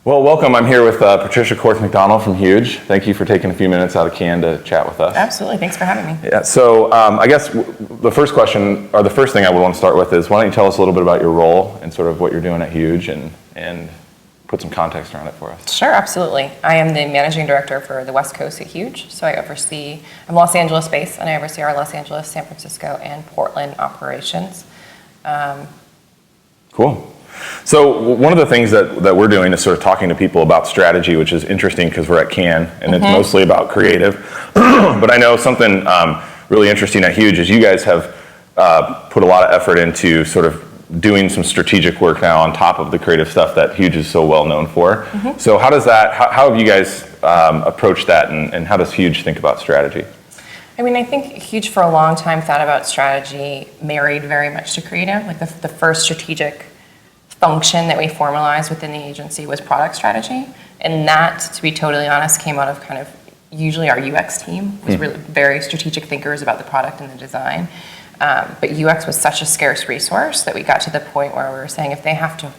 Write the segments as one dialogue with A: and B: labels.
A: Well, welcome. I'm here with Patricia Korth-McDonnell from Huge. Thank you for taking a few minutes out of Cannes to chat with us.
B: Absolutely. Thanks for having me.
A: Yeah. So I guess the first question, or the first thing I would want to start with is, why don't you tell us a little bit about your role and sort of what you're doing at Huge and put some context around it for us.
B: Sure, absolutely. I am the managing director for the West Coast at Huge. So I'm Los Angeles based, and I oversee our Los Angeles, San Francisco, and Portland operations.
A: Cool. So one of the things that we're doing is sort of talking to people about strategy, which is interesting because we're at Cannes and it's mostly about creative. But I know something really interesting at Huge is you guys have put a lot of effort into sort of doing some strategic work now on top of the creative stuff that Huge is so well known for. So how have you guys approached that, and how does Huge think about strategy?
B: I mean, I think Huge for a long time thought about strategy married very much to creative. Like the first strategic function that we formalized within the agency was product strategy. And that, to be totally honest, came out of kind of usually our UX team was really very strategic thinkers about the product and the design. But UX was such a scarce resource that we got to the point where we were saying if they have to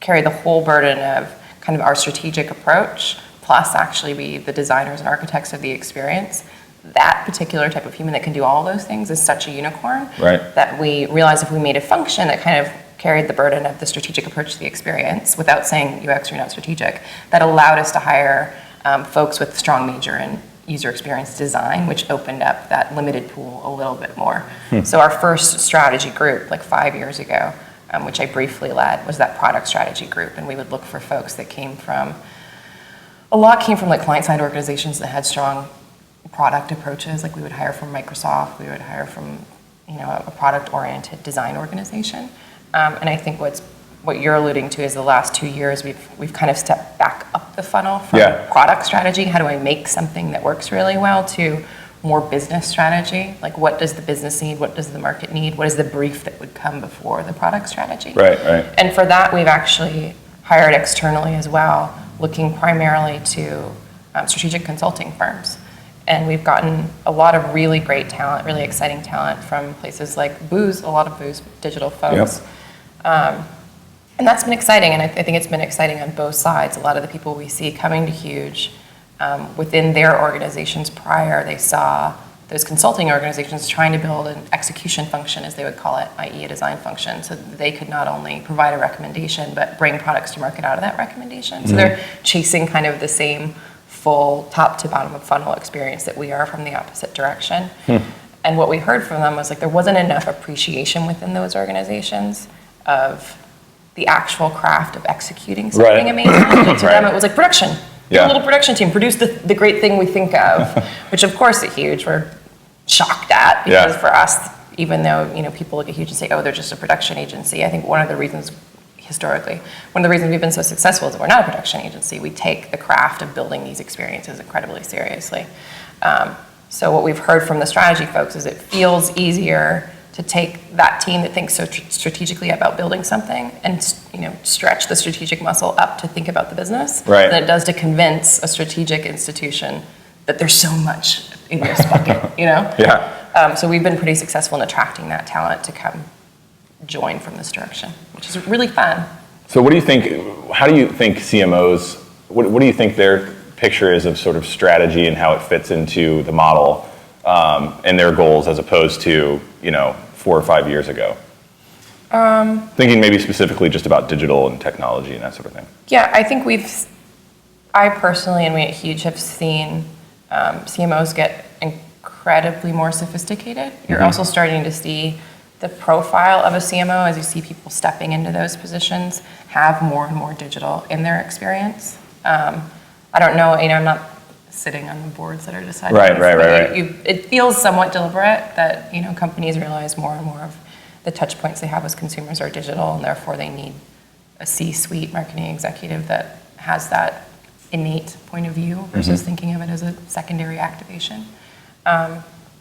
B: carry the whole burden of kind of our strategic approach, plus actually be the designers and architects of the experience, that particular type of human that can do all those things is such a unicorn that we realized if we made a function that kind of carried the burden of the strategic approach to the experience without saying UX, you're not strategic, that allowed us to hire folks with strong major in user experience design, which opened up that limited pool a little bit more. So our first strategy group, like 5 years ago, which I briefly led, was that product strategy group. And we would look for folks that came from like client-side organizations that had strong product approaches. Like we would hire from Microsoft, we would hire from a product-oriented design organization. And I think what you're alluding to is the last 2 years we've kind of stepped back up the funnel from product strategy, how do I make something that works really well, to more business strategy. Like what does the business need, what does the market need, what is the brief that would come before the product strategy?
A: Right.
B: And for that we've actually hired externally as well, looking primarily to strategic consulting firms. And we've gotten a lot of really great talent, really exciting talent from places like Booz, a lot of Booz digital folks. And that's been exciting, and I think it's been exciting on both sides. A lot of the people we see coming to Huge, within their organizations prior, they saw those consulting organizations trying to build an execution function, as they would call it, i.e. a design function, so that they could not only provide a recommendation, but bring products to market out of that recommendation. So they're chasing kind of the same full top to bottom of funnel experience that we are from the opposite direction. And what we heard from them was like there wasn't enough appreciation within those organizations of the actual craft of executing something amazing. And to them it was like production. A little production team, produce the great thing we think of, which of course at Huge we're shocked at, because for us, even though people look at Huge and say, oh, they're just a production agency, I think one of the reasons we've been so successful is that we're not a production agency. We take the craft of building these experiences incredibly seriously. So what we've heard from the strategy folks is it feels easier to take that team that thinks so strategically about building something and stretch the strategic muscle up to think about the business than it does to convince a strategic institution that there's so much in this bucket. So we've been pretty successful in attracting that talent to come join from this direction, which is really fun. So
A: what do you think, how do you think CMOs, what do you think their picture is of sort of strategy and how it fits into the model and their goals as opposed to 4 or 5 years ago? Thinking maybe specifically just about digital and technology and that sort of thing.
B: Yeah, I think I personally and we at Huge have seen CMOs get incredibly more sophisticated. You're also starting to see the profile of a CMO, as you see people stepping into those positions, have more and more digital in their experience. I don't know, I'm not sitting on the boards that are deciding this. It feels somewhat deliberate that companies realize more and more of the touch points they have with consumers are digital, and therefore they need a C-suite marketing executive that has that innate point of view versus thinking of it as a secondary activation.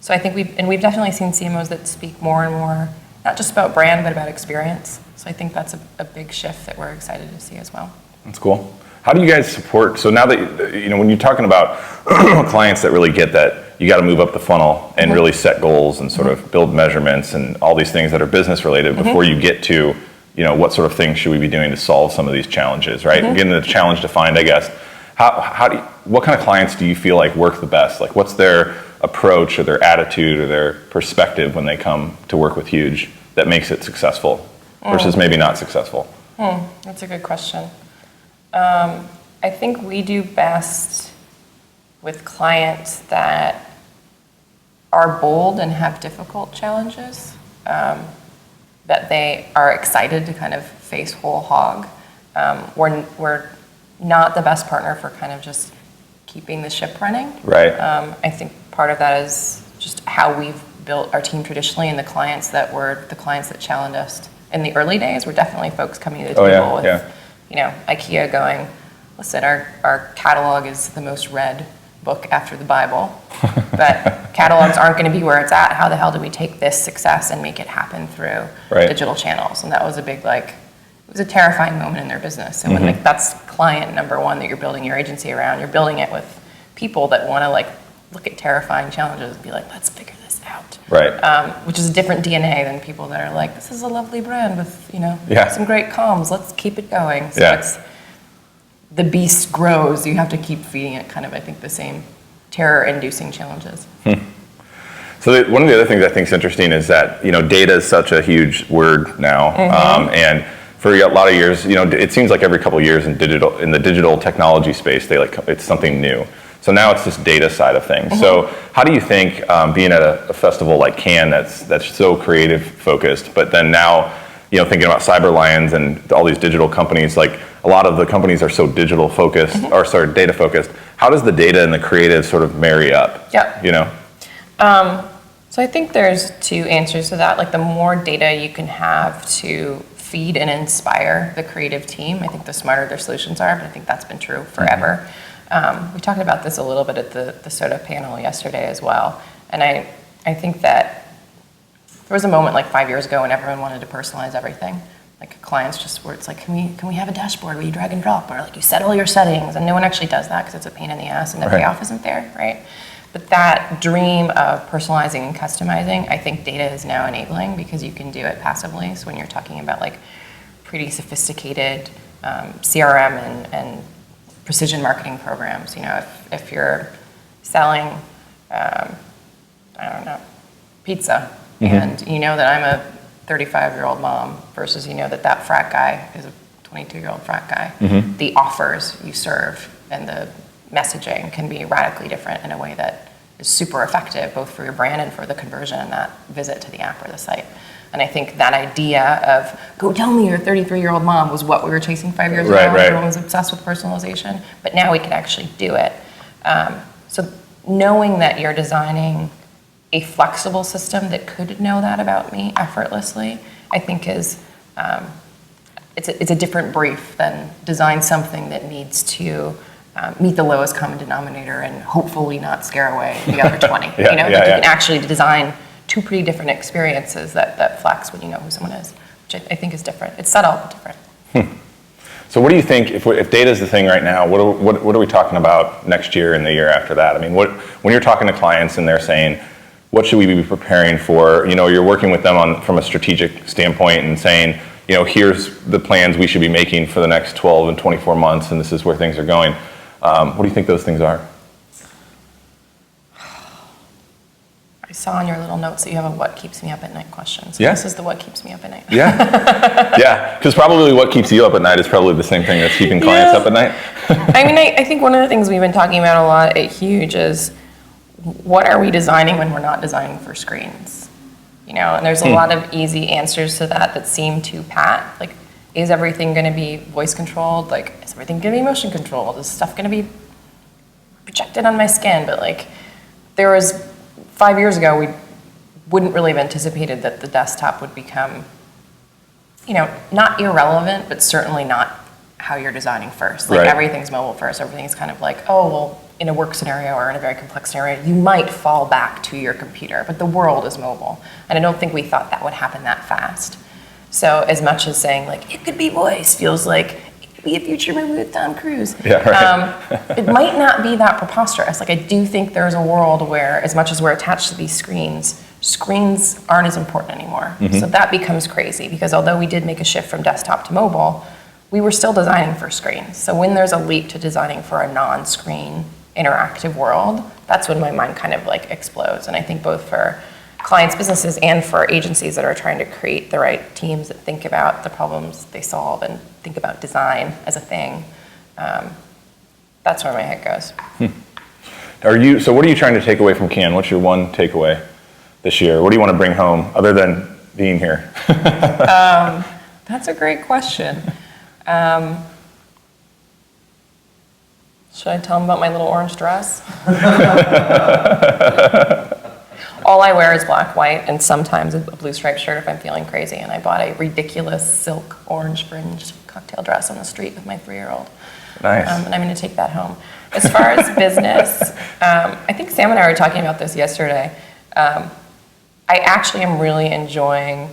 B: So I think we've definitely seen CMOs that speak more and more, not just about brand, but about experience. So I think that's a big shift that we're excited to see as well.
A: That's cool. How do you guys support, so now that, when you're talking about clients that really get that you got to move up the funnel and really set goals and sort of build measurements and all these things that are business related before you get to, what sort of things should we be doing to solve some of these challenges, right? Getting the challenge defined, I guess. What kind of clients do you feel like work the best? Like, what's their approach or their attitude or their perspective when they come to work with Huge that makes it successful versus maybe not successful?
B: That's a good question. I think we do best with clients that are bold and have difficult challenges, that they are excited to kind of face whole hog. We're not the best partner for kind of just keeping the ship running.
A: Right.
B: I think part of that is just how we've built our team traditionally, and the clients that challenged us in the early days were definitely folks coming to the table with, IKEA going, listen, our catalog is the most read book after the Bible, but catalogs aren't going to be where it's at. How the hell do we take this success and make it happen through digital channels? And that was a big, it was a terrifying moment in their business. And when that's client number one that you're building your agency around, you're building it with people that want to look at terrifying challenges and be like, let's figure this out.
A: Right.
B: Which is a different DNA than people that are like, this is a lovely brand with, some great comms. Let's keep it going. So it's, the beast grows. You have to keep feeding it kind of, I think, the same terror-inducing challenges.
A: So one of the other things I think is interesting is that, data is such a huge word now. And for a lot of years, it seems like every couple of years in the digital technology space, it's something new. So now it's this data side of things. So how do you think, being at a festival like Cannes that's so creative focused, but then now, thinking about Cyber Lions and all these digital companies, a lot of the companies are so digital focused, data focused. How does the data and the creative sort of marry up?
B: So I think there's two answers to that. The more data you can have to feed and inspire the creative team, I think the smarter their solutions are, but I think that's been true forever. We talked about this a little bit at the SOTA panel yesterday as well. And I think that there was a moment 5 years ago when everyone wanted to personalize everything. Clients just where it's can we have a dashboard where you drag and drop, or you set all your settings, and no one actually does that because it's a pain in the ass and the payoff isn't there, right? But that dream of personalizing and customizing, I think data is now enabling, because you can do it passively. So when you're talking about pretty sophisticated CRM and precision marketing programs, if you're selling, pizza, and that I'm a 35-year-old mom versus that frat guy is a 22-year-old frat guy, the offers you serve and the messaging can be radically different in a way that is super effective, both for your brand and for the conversion and that visit to the app or the site. And I think that idea of, go tell me your 33-year-old mom, was what we were chasing 5 years ago. Everyone was obsessed with personalization, but now we can actually do it. So knowing that you're designing a flexible system that could know that about me effortlessly, I think is, it's a different brief than design something that needs to meet the lowest common denominator and hopefully not scare away the other 20. You can actually design two pretty different experiences that flex when you know who someone is, which I think is different. It's subtle, but different.
A: So what do you think, if data is the thing right now, what are we talking about next year and the year after that? I mean, when you're talking to clients and they're saying, what should we be preparing for? You're working with them from a strategic standpoint and saying, here's the plans we should be making for the next 12 and 24 months, and this is where things are going. What do you think those things are?
B: I saw on your little notes that you have a what keeps me up at night question. So this is the what keeps me up at night. Because probably what keeps you up at night is probably the same thing that's keeping clients up at night. I think one of the things we've been talking about a lot at Huge is, what are we designing when we're not designing for screens? And there's a lot of easy answers to that seem too pat. Is everything going to be voice controlled? Is everything going to be motion controlled? Is stuff going to be projected on my skin? But there was 5 years ago, we wouldn't really have anticipated that the desktop would become, not irrelevant, but certainly not how you're designing first. Everything's mobile first. Everything's kind of in a work scenario or in a very complex scenario, you might fall back to your computer, but the world is mobile. And I don't think we thought that would happen that fast. So as much as saying it could be voice feels like it could be a future movie with Tom Cruise. It might not be that preposterous. I do think there's a world where, as much as we're attached to these screens, screens aren't as important anymore. So that becomes crazy because although we did make a shift from desktop to mobile, we were still designing for screens. So when there's a leap to designing for a non-screen interactive world, that's when my mind kind of like explodes. And I think both for clients, businesses, and for agencies that are trying to create the right teams that think about the problems they solve and think about design as a thing, that's where my head goes.
A: So what are you trying to take away from Cannes? What's your one takeaway this year? What do you want to bring home other than being here?
B: That's a great question. Should I tell them about my little orange dress? All I wear is black, white, and sometimes a blue striped shirt if I'm feeling crazy. And I bought a ridiculous silk orange fringed cocktail dress on the street with my 3-year-old.
A: Nice.
B: And I'm going to take that home. As far as business, I think Sam and I were talking about this yesterday. I actually am really enjoying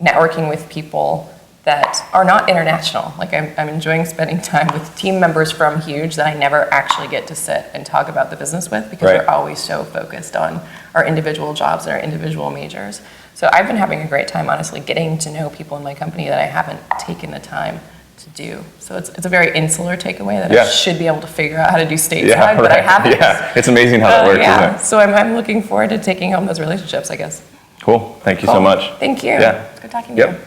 B: networking with people that are not international. Like I'm enjoying spending time with team members from Huge that I never actually get to sit and talk about the business with because
A: Right.
B: they're always so focused on our individual jobs and our individual majors. So I've been having a great time, honestly, getting to know people in my company that I haven't taken the time to do. So it's a very insular takeaway that I should be able to figure out how to do stateside, but I haven't.
A: Yeah, it's amazing how that works, isn't it?
B: So I'm looking forward to taking home those relationships, I guess.
A: Cool. Thank you so much.
B: Thank you.
A: Yeah.
B: It's good talking to you.
A: Yep.